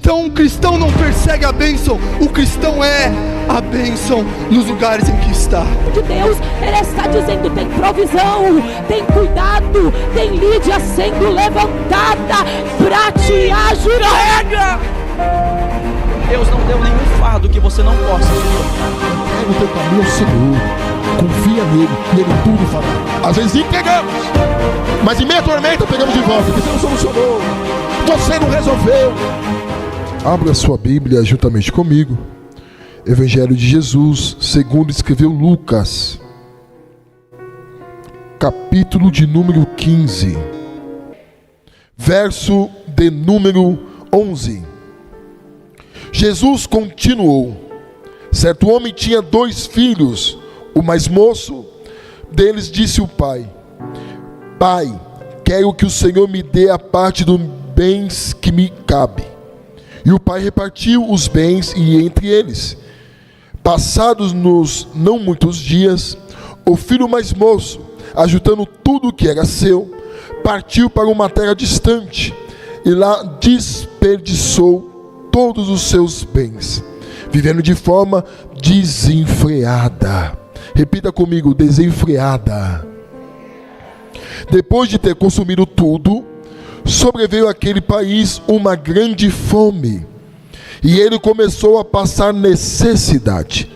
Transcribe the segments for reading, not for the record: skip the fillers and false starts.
Então o cristão não persegue a bênção, o cristão é a bênção nos lugares em que está. De Deus, Ele está dizendo: tem provisão, tem cuidado, tem Lídia sendo levantada para te ajudar. Carrega! Deus não deu nenhum fardo que você não possa suportar. Pega o teu caminho ao Senhor, confia nele, e Ele tudo fará. Às vezes entregamos, mas em meia tormenta pegamos de volta, porque você não solucionou, você não resolveu. Abra sua Bíblia juntamente comigo. Evangelho de Jesus, segundo escreveu Lucas, capítulo de número 15, verso de número 11. Jesus continuou: certo homem tinha 2 filhos. O mais moço deles disse ao pai: Pai, quero que o Senhor me dê a parte dos bens que me cabe. E o pai repartiu os bens e entre eles. Passados não muitos dias, o filho mais moço, ajuntando tudo o que era seu, partiu para uma terra distante e lá desperdiçou todos os seus bens, vivendo de forma desenfreada. Repita comigo: desenfreada. Depois de ter consumido tudo, sobreveio àquele país uma grande fome, e ele começou a passar necessidade.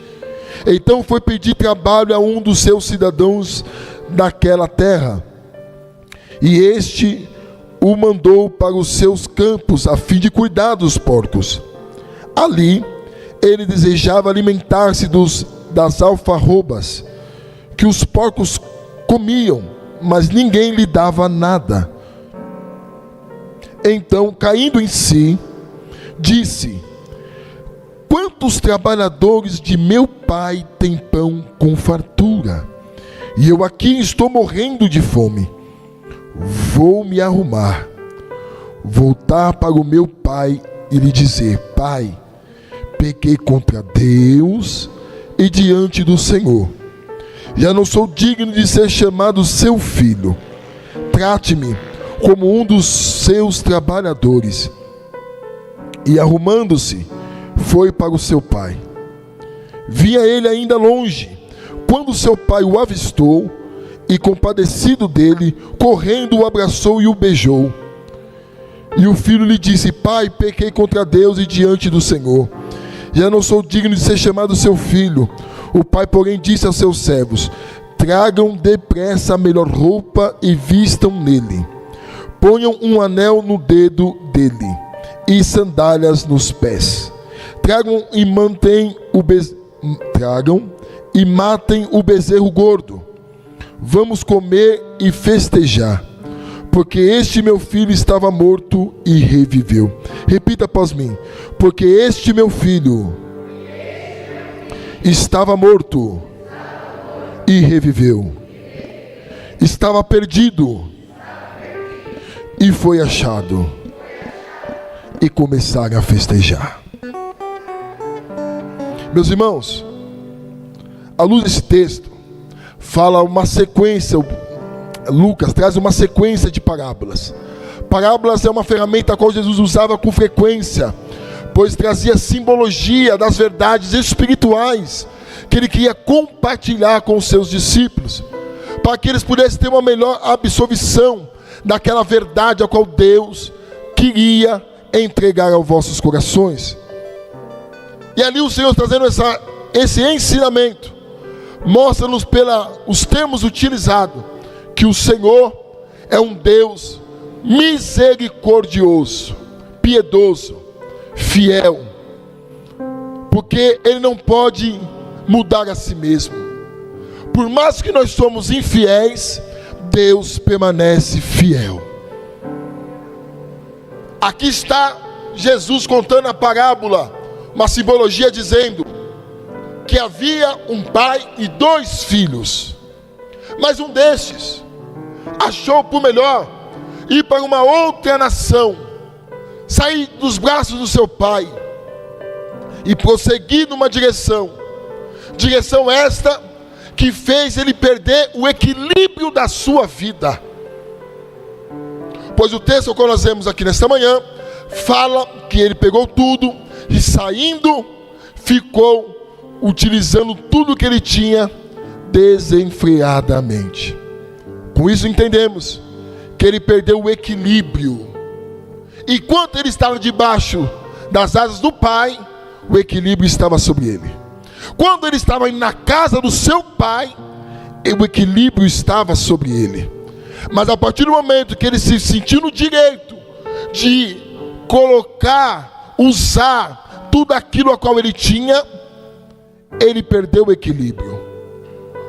Então foi pedir trabalho a um dos seus cidadãos daquela terra, e este o mandou para os seus campos a fim de cuidar dos porcos. Ali ele desejava alimentar-se das alfarrobas que os porcos comiam, mas ninguém lhe dava nada. Então, caindo em si, disse: quantos trabalhadores de meu pai têm pão com fartura, e eu aqui estou morrendo de fome. Vou me arrumar, voltar para o meu pai e lhe dizer: Pai, pequei contra Deus e diante do Senhor. Já não sou digno de ser chamado seu filho. Trate-me como um dos seus trabalhadores. E arrumando-se, foi para o seu pai. Via ele ainda longe, quando seu pai o avistou, e compadecido dele, correndo o abraçou e o beijou. E o filho lhe disse: Pai, pequei contra Deus e diante do Senhor. Já não sou digno de ser chamado seu filho. O pai, porém, disse aos seus servos: tragam depressa a melhor roupa e vistam nele. Ponham um anel no dedo dele e sandálias nos pés. Tragam e matem o bezerro gordo. Vamos comer e festejar, porque este meu filho estava morto e reviveu. Repita após mim: porque este meu filho estava morto e reviveu. Estava perdido e foi achado. E começaram a festejar. Meus irmãos, à luz desse texto, fala uma sequência. Lucas traz uma sequência de parábolas. Parábolas é uma ferramenta a qual Jesus usava com frequência, pois trazia simbologia das verdades espirituais que ele queria compartilhar com os seus discípulos, para que eles pudessem ter uma melhor absorção daquela verdade a qual Deus queria entregar aos vossos corações. E ali o Senhor trazendo esse ensinamento, mostra-nos pelos termos utilizados, que o Senhor é um Deus misericordioso, piedoso, fiel, porque Ele não pode mudar a si mesmo. Por mais que nós somos infiéis, Deus permanece fiel. Aqui está Jesus contando a parábola, uma simbologia dizendo que havia um pai e 2 filhos, mas um destes achou por melhor ir para uma outra nação, sair dos braços do seu pai e prosseguir numa direção esta que fez ele perder o equilíbrio da sua vida. Pois o texto que nós vemos aqui nesta manhã fala que ele pegou tudo e saindo, ficou utilizando tudo que ele tinha desenfreadamente. Com isso entendemos que ele perdeu o equilíbrio. Enquanto ele estava debaixo das asas do pai, o equilíbrio estava sobre ele. Quando ele estava na casa do seu pai, o equilíbrio estava sobre ele. Mas a partir do momento que ele se sentiu no direito de colocar, usar tudo aquilo a qual ele tinha, ele perdeu o equilíbrio.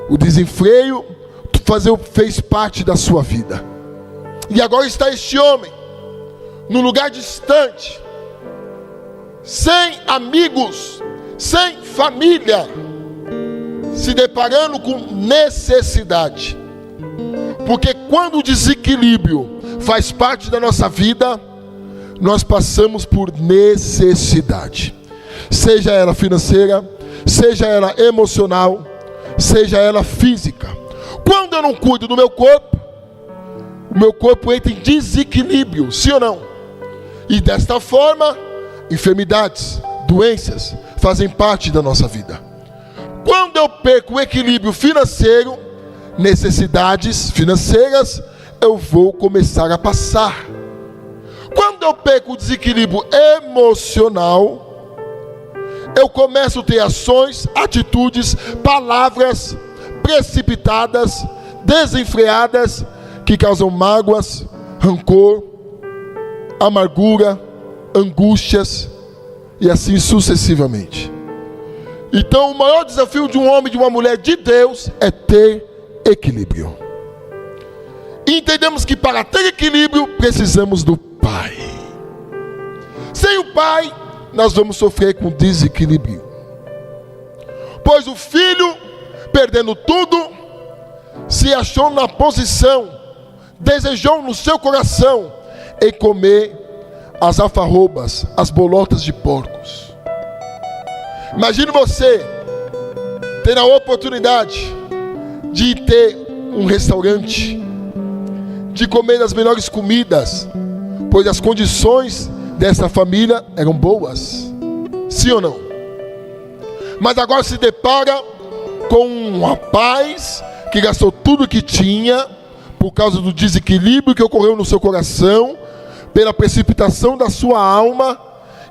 O desenfreio fez parte da sua vida. E agora está este homem num lugar distante, sem amigos, sem família, se deparando com necessidade. Porque quando o desequilíbrio faz parte da nossa vida, nós passamos por necessidade, seja ela financeira, seja ela emocional, seja ela física. Quando eu não cuido do meu corpo, o meu corpo entra em desequilíbrio, sim ou não? E desta forma, enfermidades, doenças fazem parte da nossa vida. Quando eu perco o equilíbrio financeiro, necessidades financeiras, eu vou começar a passar. Quando eu perco o desequilíbrio emocional, eu começo a ter ações, atitudes, palavras precipitadas, desenfreadas, que causam mágoas, rancor, amargura, angústias e assim sucessivamente. Então o maior desafio de um homem e de uma mulher de Deus é ter equilíbrio. E entendemos que para ter equilíbrio precisamos do Pai. Sem o Pai nós vamos sofrer com desequilíbrio. Pois o filho, perdendo tudo, se achou na posição, desejou no seu coração em comer as alfarrobas, as bolotas de porcos. Imagine você ter a oportunidade de ter um restaurante, de comer as melhores comidas, pois as condições dessa família eram boas, sim ou não? Mas agora se depara com um rapaz que gastou tudo que tinha por causa do desequilíbrio que ocorreu no seu coração, pela precipitação da sua alma,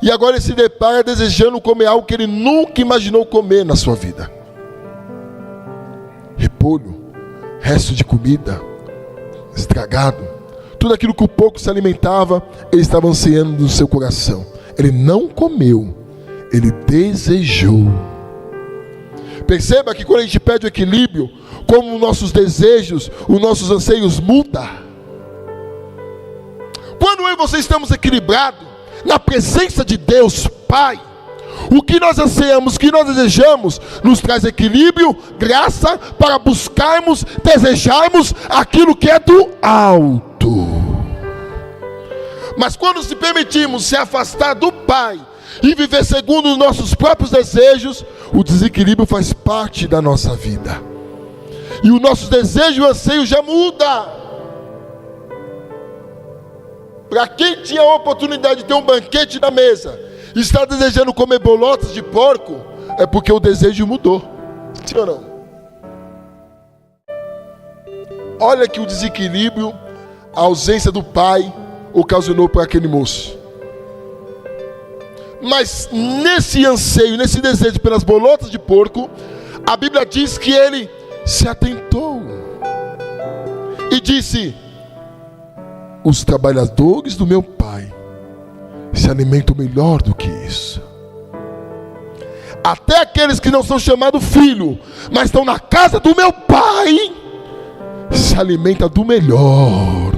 e agora ele se depara desejando comer algo que ele nunca imaginou comer na sua vida. Repolho, resto de comida, estragado, tudo aquilo que o pouco se alimentava, ele estava ansiando no seu coração. Ele não comeu, ele desejou. Perceba que quando a gente perde o equilíbrio, como os nossos desejos, os nossos anseios mudam. Quando eu e você estamos equilibrados na presença de Deus Pai, o que nós anseiamos, o que nós desejamos, nos traz equilíbrio, graça para buscarmos, desejarmos aquilo que é do alto. Mas quando se permitimos se afastar do Pai e viver segundo os nossos próprios desejos, o desequilíbrio faz parte da nossa vida. E o nosso desejo e o anseio já muda. Para quem tinha a oportunidade de ter um banquete na mesa e está desejando comer bolotas de porco, é porque o desejo mudou, sim ou não? Olha que o desequilíbrio, a ausência do pai ocasionou para aquele moço. Mas nesse anseio, nesse desejo pelas bolotas de porco, a Bíblia diz que ele se atentou e disse: os trabalhadores do meu pai se alimentam melhor do que isso. Até aqueles que não são chamados filho, mas estão na casa do meu pai, se alimentam do melhor.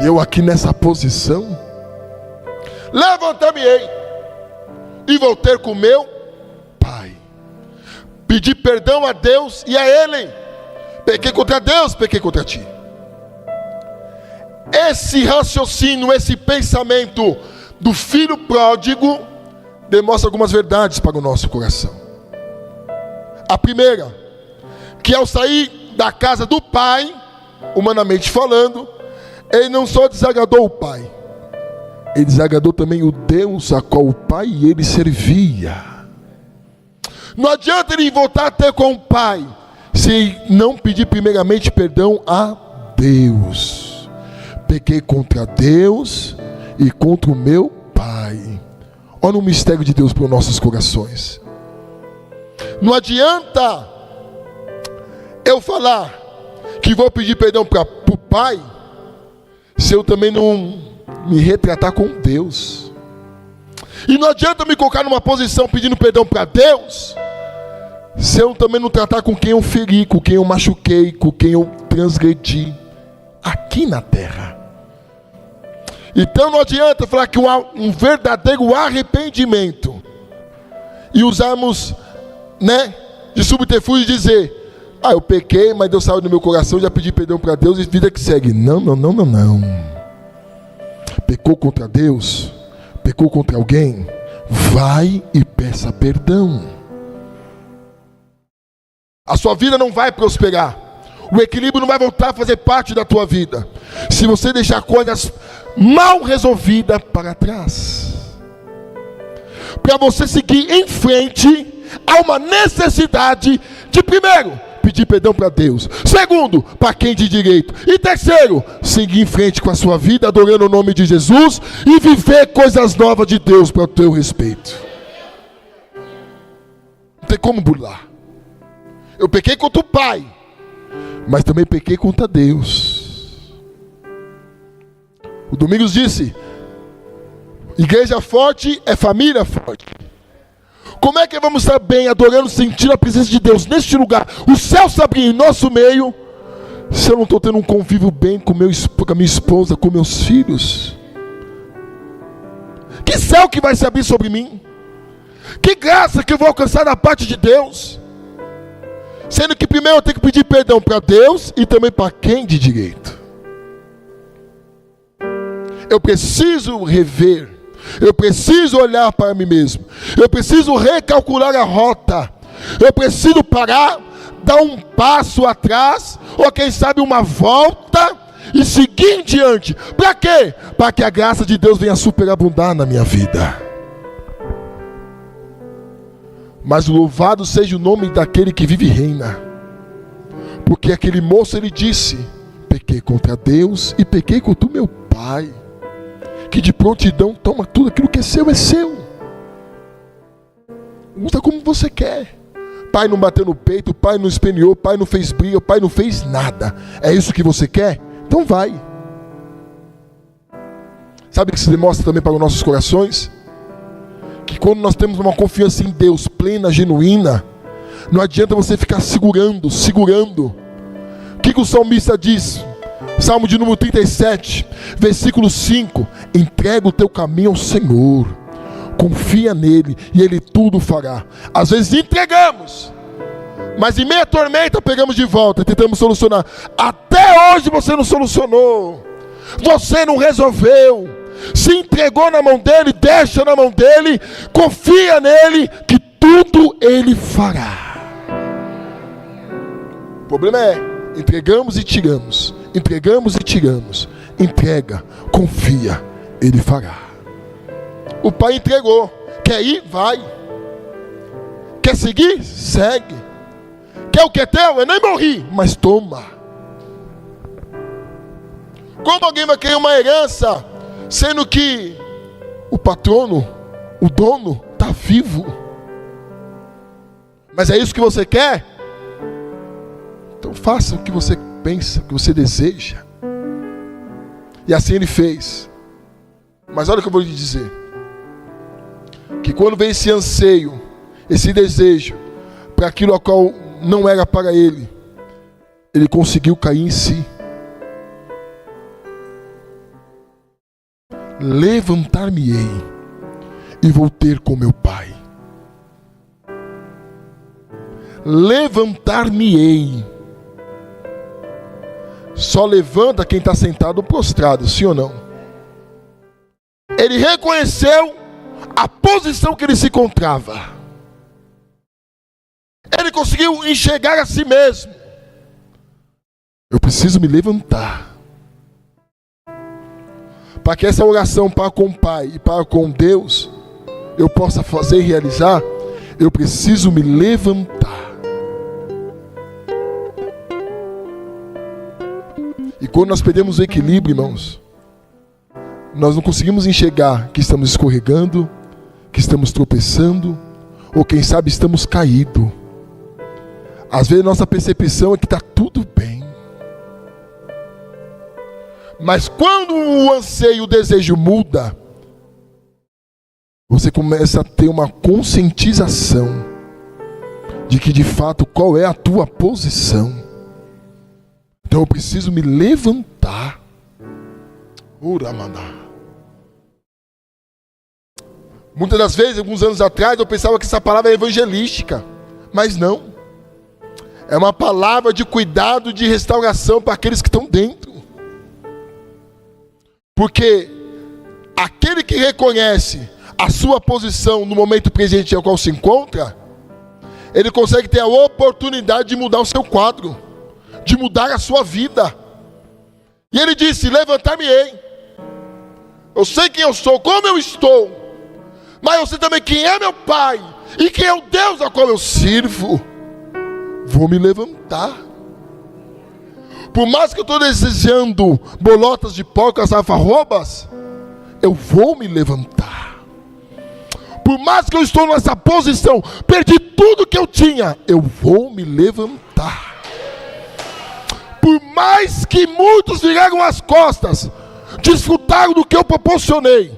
E eu aqui nessa posição, levantar-me-ei e vou ter com meu pai, pedir perdão a Deus e a ele. Pequei contra Deus, pequei contra ti. Esse raciocínio, esse pensamento do filho pródigo demonstra algumas verdades para o nosso coração. A primeira, que ao sair da casa do pai, humanamente falando, ele não só desagradou o pai, ele desagradou também o Deus a qual o pai e ele servia. Não adianta ele voltar a ter com o pai se não pedir primeiramente perdão a Deus. Pequei contra Deus e contra o meu pai. Olha o mistério de Deus para os nossos corações. Não adianta eu falar que vou pedir perdão para o pai se eu também não me retratar com Deus. E não adianta me colocar numa posição pedindo perdão para Deus se eu também não tratar com quem eu feri, com quem eu machuquei, com quem eu transgredi aqui na terra. Então não adianta falar que um verdadeiro arrependimento e usarmos, de subterfúgio e dizer: eu pequei, mas Deus saiu do meu coração, já pedi perdão para Deus e vida que segue. Não. Pecou contra Deus, pecou contra alguém, vai e peça perdão. A sua vida não vai prosperar, o equilíbrio não vai voltar a fazer parte da tua vida se você deixar coisas mal resolvidas para trás. Para você seguir em frente, há uma necessidade de, primeiro, pedir perdão para Deus. Segundo, para quem de direito. E terceiro, seguir em frente com a sua vida, adorando o nome de Jesus e viver coisas novas de Deus para o teu respeito. Não tem como burlar. Eu pequei contra o pai, mas também pequei contra Deus. O Domingos disse: igreja forte é família forte. Como é que vamos estar bem, adorando, sentindo a presença de Deus neste lugar, o céu se abrir em nosso meio, se eu não estou tendo um convívio bem com a minha esposa, com meus filhos? Que céu que vai se abrir sobre mim? Que graça que eu vou alcançar da parte de Deus? Sendo que primeiro eu tenho que pedir perdão para Deus e também para quem de direito. Eu preciso rever, eu preciso olhar para mim mesmo, eu preciso recalcular a rota, eu preciso parar, dar um passo atrás, ou quem sabe uma volta, e seguir em diante. Para quê? Para que a graça de Deus venha superabundar na minha vida. Mas louvado seja o nome daquele que vive e reina, porque aquele moço, ele disse: pequei contra Deus e pequei contra o meu pai, que de prontidão toma tudo aquilo que é seu. Usa como você quer. Pai não bateu no peito, pai não esperneou, pai não fez briga, pai não fez nada. É isso que você quer? Então vai. Sabe o que se demonstra também para os nossos corações? Que quando nós temos uma confiança em Deus plena, genuína, não adianta você ficar segurando. O que o salmista diz? Salmo de número 37, versículo 5: entrega o teu caminho ao Senhor, confia nele e ele tudo fará. Às vezes entregamos, mas em meia tormenta pegamos de volta e tentamos solucionar. Até hoje você não solucionou, você não resolveu. Se entregou na mão dele, deixa na mão dele, confia nele, que tudo ele fará. O problema é, entregamos e tiramos. Entregamos e tiramos. Entrega, confia, ele fará. O pai entregou. Quer ir? Vai. Quer seguir? Segue. Quer o que é teu? Eu nem morri, mas toma. Como alguém vai querer uma herança, sendo que o patrono, o dono, está vivo? Mas é isso que você quer? Então faça o que você pensa, o que você deseja. E assim ele fez. Mas olha o que eu vou lhe dizer: que quando vem esse anseio, esse desejo para aquilo a qual não era para ele, ele conseguiu cair em si. Levantar-me-ei e vou ter com meu pai. Levantar-me-ei. Só levanta quem está sentado ou prostrado, sim ou não? Ele reconheceu a posição que ele se encontrava. Ele conseguiu enxergar a si mesmo. Eu preciso me levantar para que essa oração para com o Pai e para com Deus eu possa fazer e realizar, eu preciso me levantar. E quando nós perdemos o equilíbrio, irmãos, nós não conseguimos enxergar que estamos escorregando, que estamos tropeçando, ou quem sabe estamos caídos. Às vezes nossa percepção é que está tudo bem. Mas quando o anseio, o desejo muda, você começa a ter uma conscientização de que de fato qual é a tua posição. Então eu preciso me levantar. Uramana. Muitas das vezes, alguns anos atrás, eu pensava que essa palavra é evangelística, mas não. É uma palavra de cuidado, de restauração para aqueles que estão dentro. Porque aquele que reconhece a sua posição no momento presente ao qual se encontra, ele consegue ter a oportunidade de mudar o seu quadro, de mudar a sua vida. E ele disse: levantar-me-ei. Eu sei quem eu sou, como eu estou, mas eu sei também quem é meu Pai e quem é o Deus a qual eu sirvo. Vou me levantar. Por mais que eu estou desejando bolotas de porcas alfarrobas, eu vou me levantar. Por mais que eu estou nessa posição, perdi tudo que eu tinha, eu vou me levantar. Por mais que muitos viraram as costas, desfrutaram do que eu proporcionei,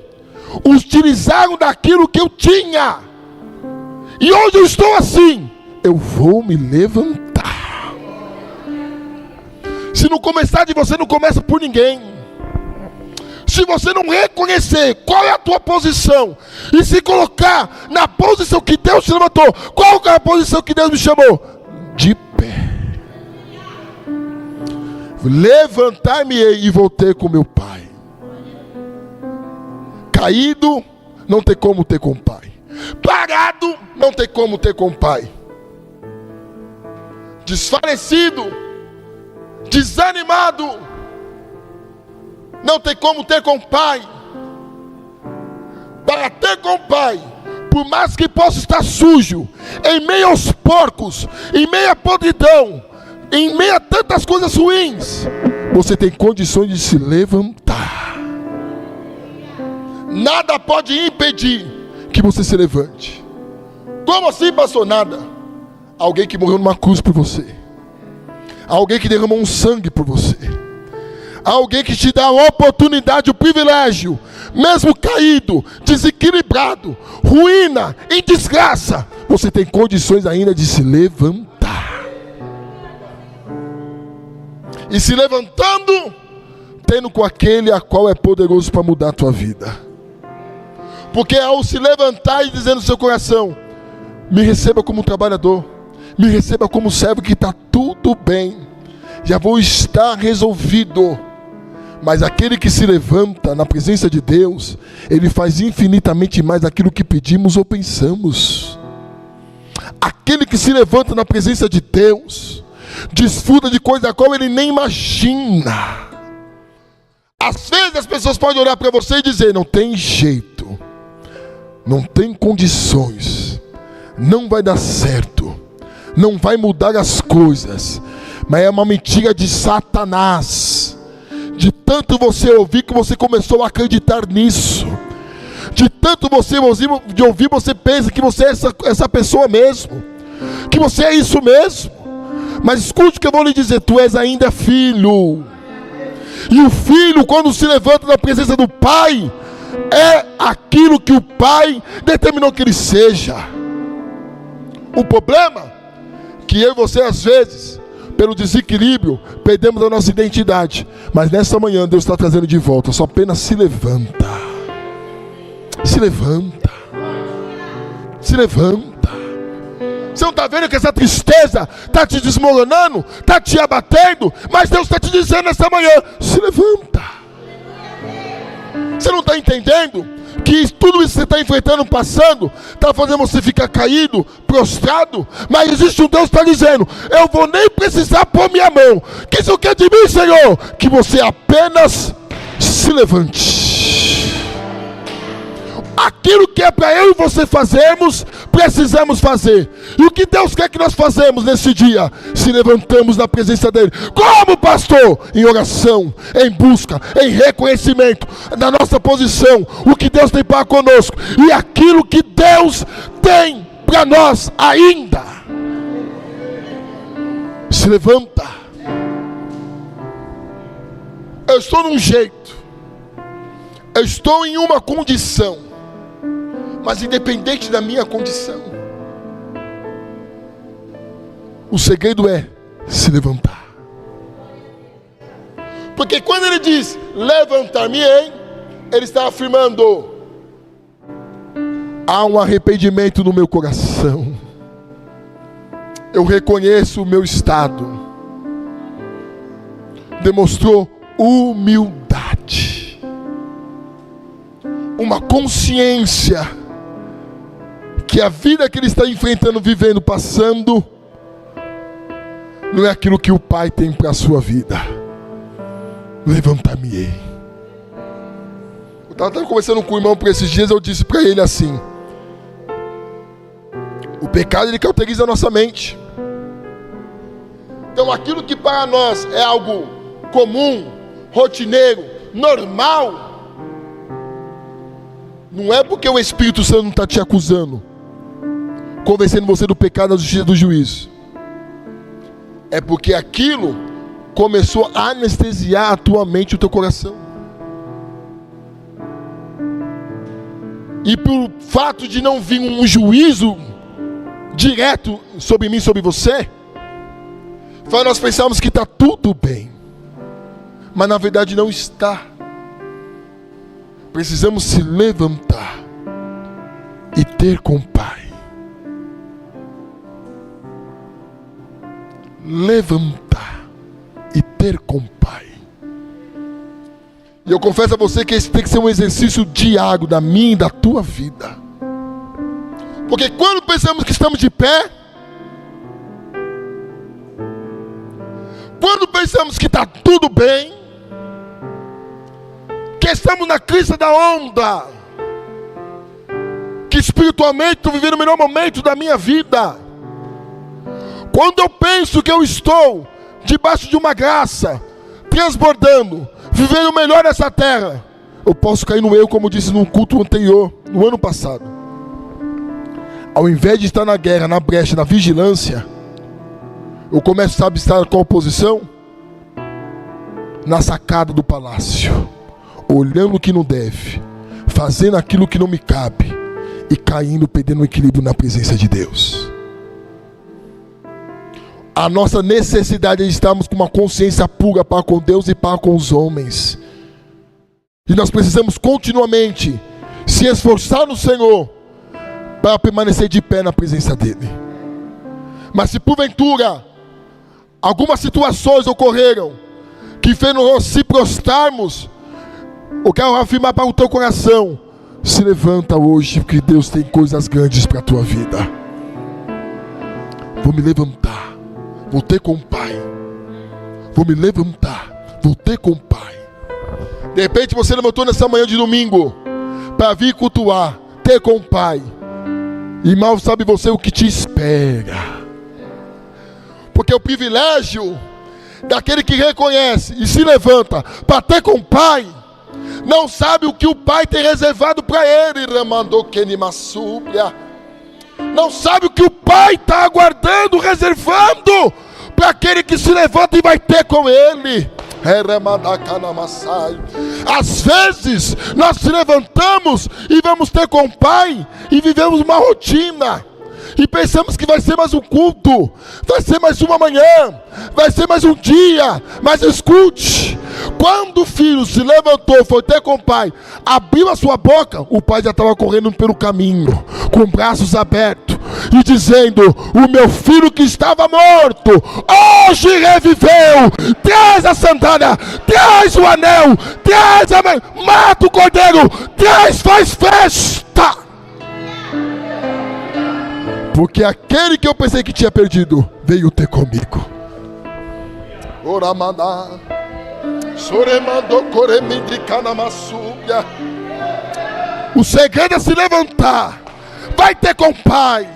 utilizaram daquilo que eu tinha, e hoje eu estou assim, eu vou me levantar. Se não começar de você, não começa por ninguém. Se você não reconhecer qual é a tua posição e se colocar na posição que Deus te levantou, qual é a posição que Deus me chamou? De pé. Levantar-me-ei e voltei com meu Pai. Caído, não tem como ter com o Pai. Parado, não tem como ter com o Pai. Desfalecido, desanimado, não tem como ter com o Pai. Para ter com o Pai, por mais que possa estar sujo, em meio aos porcos, em meio à podridão, em meio a tantas coisas ruins, você tem condições de se levantar. Nada pode impedir que você se levante. Como assim, pastor? Nada. Alguém que morreu numa cruz por você, alguém que derramou um sangue por você, alguém que te dá a oportunidade, o privilégio, mesmo caído, desequilibrado, ruína, em desgraça, você tem condições ainda de se levantar. E se levantando, tendo com aquele a qual é poderoso para mudar a tua vida. Porque ao se levantar e dizer no seu coração: me receba como trabalhador, me receba como servo, que está tudo bem, já vou estar resolvido. Mas aquele que se levanta na presença de Deus, ele faz infinitamente mais daquilo que pedimos ou pensamos. Aquele que se levanta na presença de Deus, desfruta de coisa a qual ele nem imagina. Às vezes as pessoas podem olhar para você e dizer: não tem jeito, não tem condições, não vai dar certo, não vai mudar as coisas. Mas é uma mentira de Satanás. De tanto você ouvir que você começou a acreditar nisso. De tanto você ouvir, você pensa que você é essa pessoa mesmo, que você é isso mesmo. Mas escute o que eu vou lhe dizer: tu és ainda filho. E o filho, quando se levanta na presença do Pai, é aquilo que o Pai determinou que ele seja. O problema é que eu e você, às vezes, pelo desequilíbrio, perdemos a nossa identidade. Mas nessa manhã Deus está trazendo de volta. Só apenas se levanta. Se levanta. Se levanta. Você não está vendo que essa tristeza está te desmoronando, está te abatendo? Mas Deus está te dizendo nessa manhã: se levanta. Você não está entendendo que tudo isso que você está enfrentando, passando, está fazendo você ficar caído, prostrado? Mas existe um Deus que está dizendo: eu vou nem precisar pôr minha mão. Que isso quer de mim, Senhor? Que você apenas se levante. aquilo que é para eu e você fazermos, precisamos fazer. E o que Deus quer que nós fazemos nesse dia? Se levantamos na presença dele. Como, pastor? Em oração, em busca, em reconhecimento da nossa posição, o que Deus tem para conosco e aquilo que Deus tem para nós ainda. Se levanta. Eu estou num jeito, eu estou em uma condição, mas independente da minha condição, o segredo é se levantar. Porque quando ele diz levantar-me-ei, ele está afirmando: há um arrependimento no meu coração, eu reconheço o meu estado. Demonstrou humildade, uma consciência que a vida que ele está enfrentando, vivendo, passando, não é aquilo que o Pai tem para a sua vida. Levantar-me-ei. Eu estava conversando com o irmão por esses dias, eu disse para ele assim: o pecado, ele cauteriza a nossa mente. Então aquilo que para nós é algo comum, rotineiro, normal, não é porque o Espírito Santo não está te acusando, convencendo você do pecado, da justiça, do juízo. É porque aquilo começou a anestesiar a tua mente e o teu coração. E por fato de não vir um juízo direto sobre mim, sobre você, nós pensamos que está tudo bem. Mas na verdade não está. Precisamos se levantar e ter com o Pai. Levantar e ter com o Pai. E eu confesso a você que esse tem que ser um exercício diário da minha e da tua vida. Porque quando pensamos que estamos de pé, quando pensamos que está tudo bem, que estamos na crista da onda, que espiritualmente estou vivendo o melhor momento da minha vida, quando eu penso que eu estou debaixo de uma graça, transbordando, vivendo o melhor dessa terra, eu posso cair no erro, como disse no culto anterior, no ano passado. Ao invés de estar na guerra, na brecha, na vigilância, eu começo, sabe, a estar com a oposição? Na sacada do palácio, olhando o que não deve, fazendo aquilo que não me cabe e caindo, perdendo o equilíbrio na presença de Deus. A nossa necessidade é de estarmos com uma consciência pura para com Deus e para com os homens. E nós precisamos continuamente se esforçar no Senhor para permanecer de pé na presença dEle. Mas se porventura algumas situações ocorreram que fez nós se prostrarmos, eu quero afirmar para o teu coração: se levanta hoje, porque Deus tem coisas grandes para a tua vida. Vou me levantar, vou ter com o Pai. Vou me levantar, vou ter com o Pai. De repente você levantou nessa manhã de domingo para vir cultuar, ter com o Pai, e mal sabe você o que te espera. Porque o privilégio daquele que reconhece e se levanta para ter com o Pai, não sabe o que o Pai tem reservado para ele. Não sabe o que o Pai está aguardando, reservando para aquele que se levanta e vai ter com ele. Às vezes nós se levantamos e vamos ter com o Pai e vivemos uma rotina e pensamos que vai ser mais um culto, vai ser mais uma manhã, vai ser mais um dia. Mas escute, quando o filho se levantou, foi ter com o Pai, abriu a sua boca, o Pai já estava correndo pelo caminho, com braços abertos e dizendo: o meu filho que estava morto, hoje reviveu. Traz a sandália, traz o anel, traz a... mata o cordeiro, traz, faz festa. Porque aquele que eu pensei que tinha perdido, veio ter comigo. Oramanda, soremando coremidricana massúbia. O segredo é se levantar. Vai ter com o Pai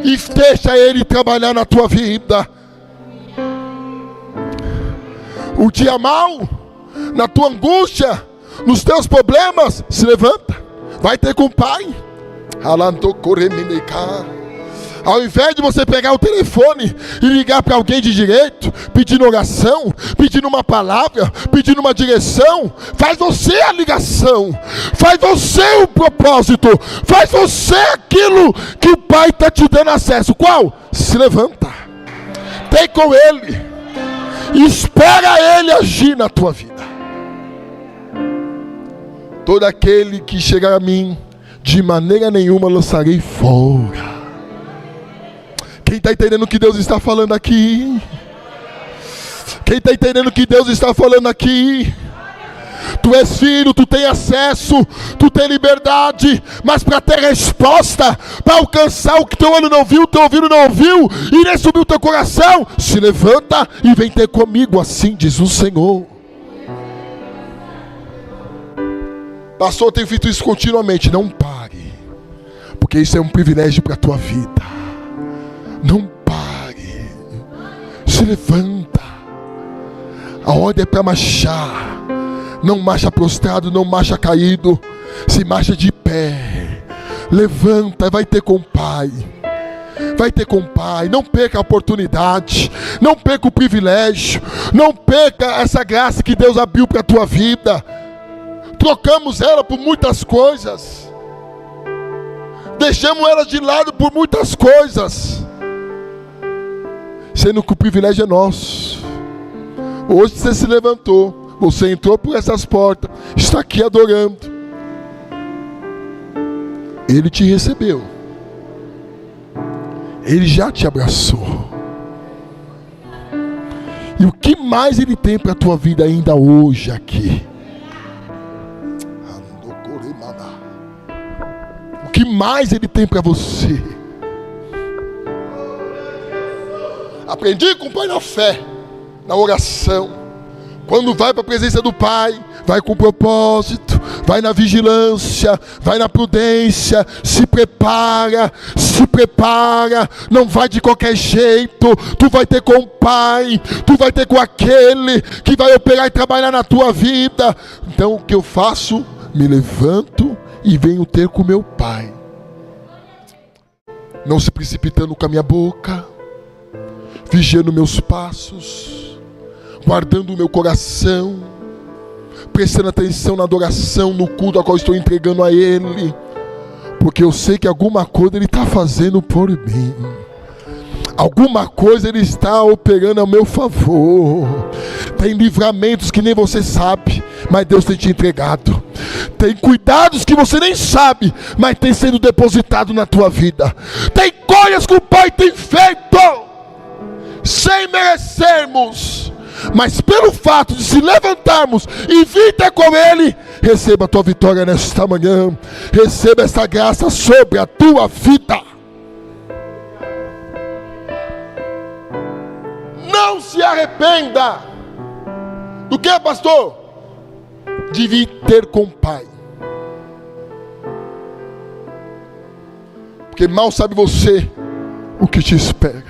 e deixa Ele trabalhar na tua vida. O dia mau, na tua angústia, nos teus problemas, se levanta. Vai ter com o Pai. Ao invés de você pegar o telefone e ligar para alguém de direito, pedindo oração, pedindo uma palavra, pedindo uma direção, faz você a ligação, faz você o propósito, faz você aquilo que o Pai está te dando acesso. Qual? Se levanta, tem com Ele, espera Ele agir na tua vida. Todo aquele que chegar a mim, de maneira nenhuma lançarei fora. Quem está entendendo o que Deus está falando aqui? Quem está entendendo o que Deus está falando aqui? Tu és filho, tu tem acesso, tu tem liberdade, mas para ter resposta, para alcançar o que teu olho não viu, teu ouvido não ouviu, e nem subiu o teu coração, se levanta e vem ter comigo, assim diz o Senhor. Pastor, eu tenho feito isso continuamente. Não pare, porque isso é um privilégio para a tua vida. Não pare, se levanta. A ordem é para marchar. Não marcha prostrado, não marcha caído, se marcha de pé. Levanta, vai ter com o Pai. Vai ter com o Pai. Não perca a oportunidade, não perca o privilégio, não perca essa graça que Deus abriu para a tua vida. Trocamos ela por muitas coisas, deixamos ela de lado por muitas coisas, sendo que o privilégio é nosso. Hoje você se levantou, você entrou por essas portas, está aqui adorando. Ele te recebeu, Ele já te abraçou. E o que mais Ele tem para a tua vida ainda hoje aqui? O que mais Ele tem para você? Aprendi com o Pai na fé, na oração. Quando vai para a presença do Pai, vai com propósito, vai na vigilância, vai na prudência, se prepara, não vai de qualquer jeito. Tu vai ter com o Pai, tu vai ter com aquele que vai operar e trabalhar na tua vida. Então o que eu faço? Me levanto e venho ter com meu Pai, não se precipitando com a minha boca, vigiando meus passos, guardando o meu coração, prestando atenção na adoração, no culto a qual estou entregando a Ele, porque eu sei que alguma coisa Ele está fazendo por mim, alguma coisa Ele está operando ao meu favor. Tem livramentos que nem você sabe, mas Deus tem te entregado. Tem cuidados que você nem sabe, mas tem sido depositado na tua vida. Tem coisas que o Pai tem feito sem merecermos, mas pelo fato de se levantarmos e vir ter com Ele, receba a tua vitória nesta manhã. Receba esta graça sobre a tua vida. Não se arrependa. Do que, pastor? De vir ter com o Pai. Porque mal sabe você o que te espera.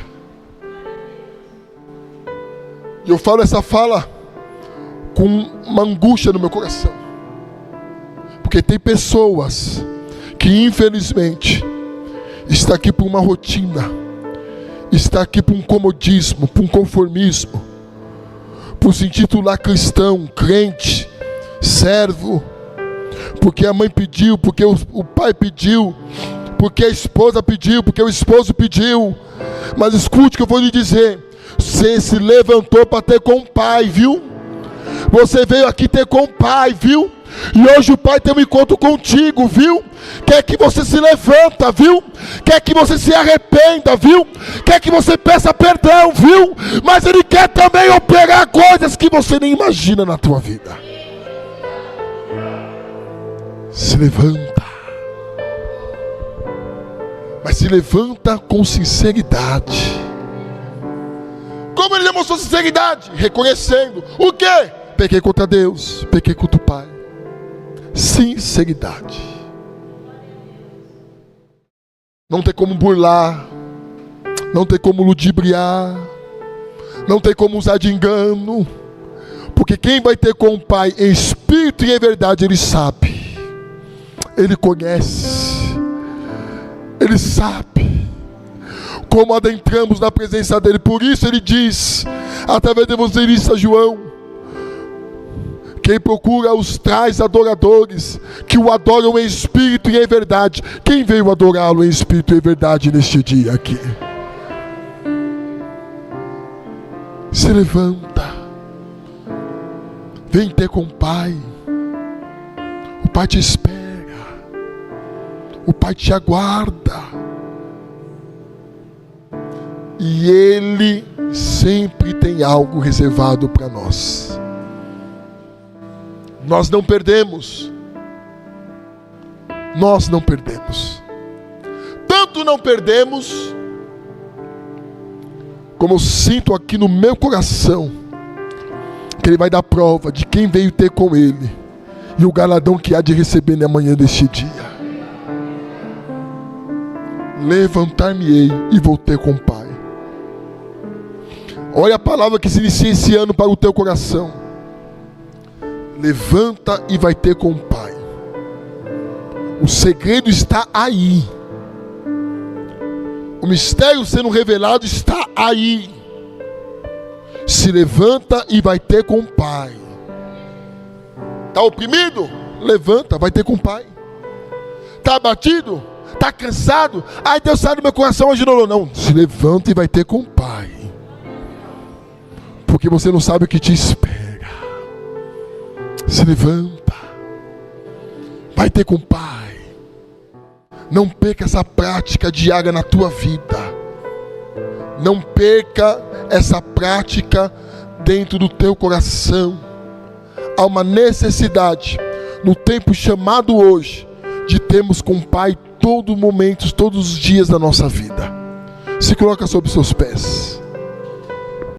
E eu falo essa fala com uma angústia no meu coração, porque tem pessoas que infelizmente está aqui por uma rotina, está aqui por um comodismo, por um conformismo, por se intitular cristão, crente, servo, porque a mãe pediu, porque o pai pediu, porque a esposa pediu, porque o esposo pediu. Mas escute o que eu vou lhe dizer: você se levantou para ter com o Pai, viu? Você veio aqui ter com o Pai, viu? E hoje o Pai tem um encontro contigo, viu? Quer que você se levanta, viu? Quer que você se arrependa, viu? Quer que você peça perdão, viu? Mas Ele quer também operar coisas que você nem imagina na tua vida. Se levanta, mas se levanta com sinceridade. Como Ele demonstrou sinceridade? Reconhecendo o quê? Pequei contra Deus, pequei contra o Pai. Sinceridade. Não tem como burlar, não tem como ludibriar, não tem como usar de engano, porque quem vai ter com o Pai em espírito e em verdade, Ele sabe, Ele conhece, Ele sabe como adentramos na presença dEle. Por isso Ele diz, através do evangelista João, quem procura os tais adoradores, que o adoram em espírito e em verdade. Quem veio adorá-lo em espírito e em verdade neste dia aqui? Se levanta, vem ter com o Pai. O Pai te espera, o Pai te aguarda, e Ele sempre tem algo reservado para nós. Nós não perdemos. Nós não perdemos. Tanto não perdemos, como eu sinto aqui no meu coração, que Ele vai dar prova de quem veio ter com Ele, e o galardão que há de receber na manhã deste dia. Levantar-me-ei e vou ter com o Pai. Olha a palavra que se inicia esse ano para o teu coração. Levanta e vai ter com o Pai. O segredo está aí. O mistério sendo revelado está aí. Se levanta e vai ter com o Pai. Está oprimido? Levanta, vai ter com o Pai. Está abatido? Está cansado? Ai, Deus sai do meu coração hoje não. Se levanta e vai ter com o Pai. Porque você não sabe o que te espera. Se levanta, vai ter com o Pai. Não perca essa prática diária na tua vida. Não perca essa prática dentro do teu coração. Há uma necessidade no tempo chamado hoje de termos com o Pai todo momento, todos os dias da nossa vida. Se coloca sobre os seus pés.